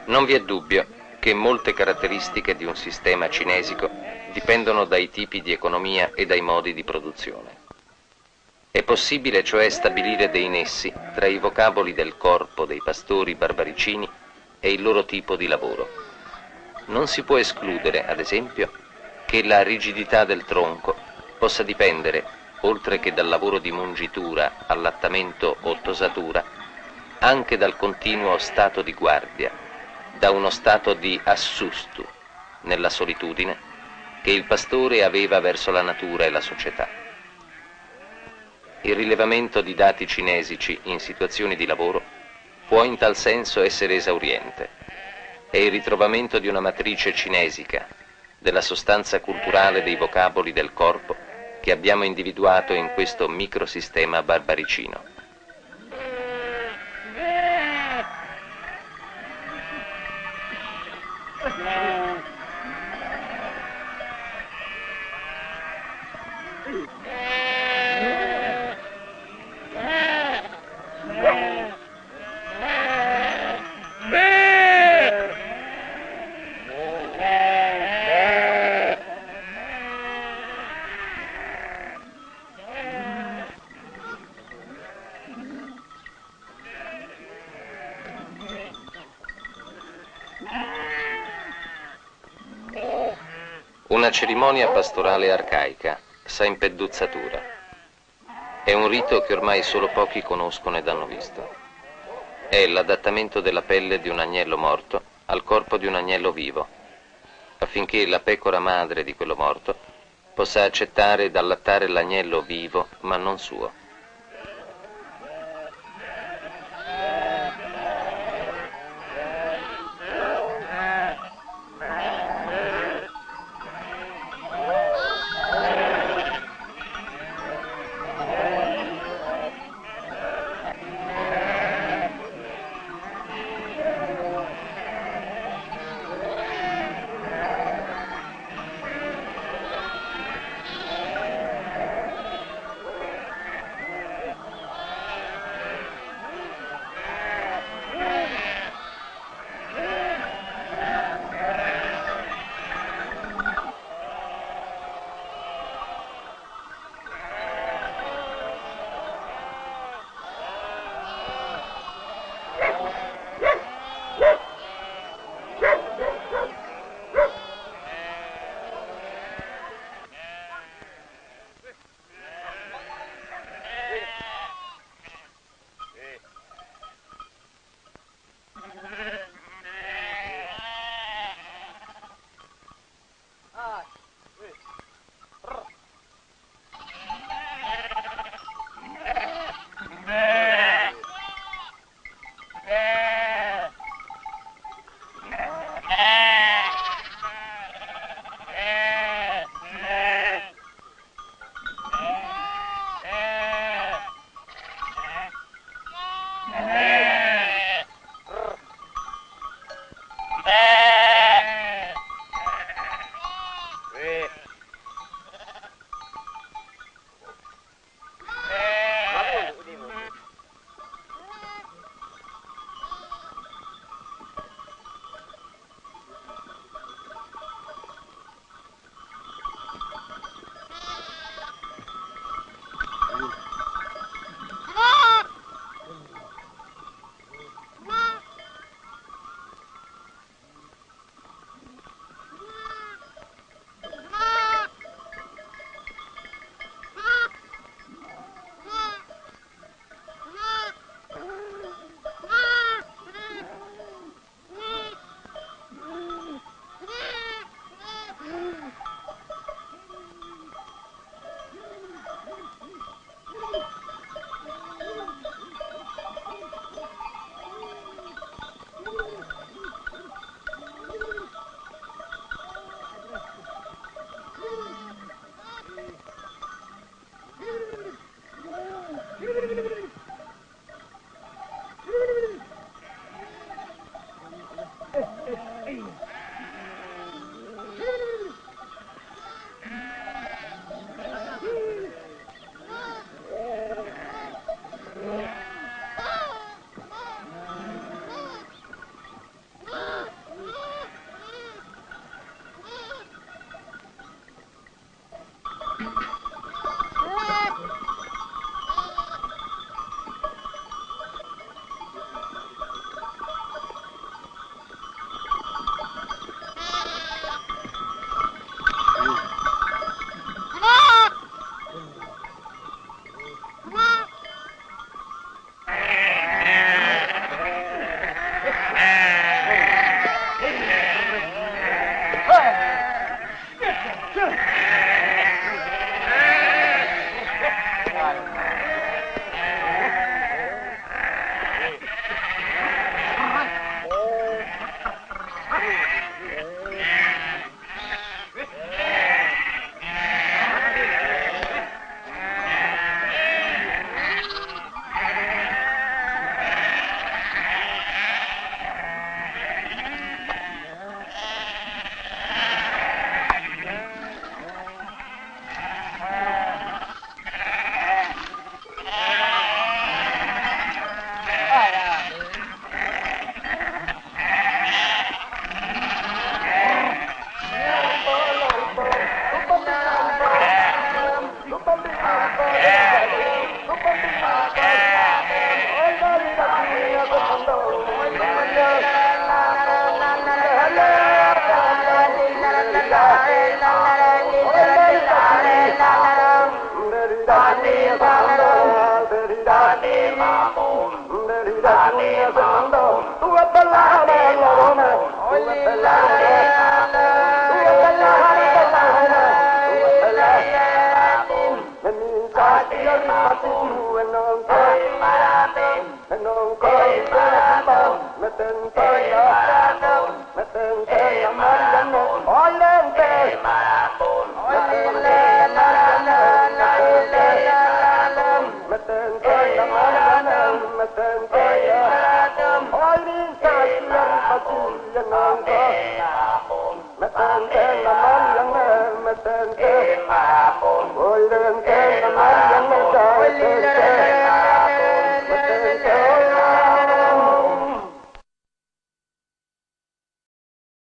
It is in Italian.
Non vi è dubbio che molte caratteristiche di un sistema cinesico dipendono dai tipi di economia e dai modi di produzione. È possibile cioè stabilire dei nessi tra i vocaboli del corpo dei pastori barbaricini e il loro tipo di lavoro. Non si può escludere, ad esempio, che la rigidità del tronco possa dipendere, oltre che dal lavoro di mungitura, allattamento o tosatura, anche dal continuo stato di guardia, da uno stato di assustu, nella solitudine, che il pastore aveva verso la natura e la società. Il rilevamento di dati cinesici in situazioni di lavoro può in tal senso essere esauriente. È il ritrovamento di una matrice cinesica, della sostanza culturale dei vocaboli del corpo che abbiamo individuato in questo microsistema barbaricino. Una cerimonia pastorale arcaica, sempeduzzatura. È un rito che ormai solo pochi conoscono ed hanno visto. È l'adattamento della pelle di un agnello morto al corpo di un agnello vivo, affinché la pecora madre di quello morto possa accettare ed allattare l'agnello vivo, ma non suo. Oi,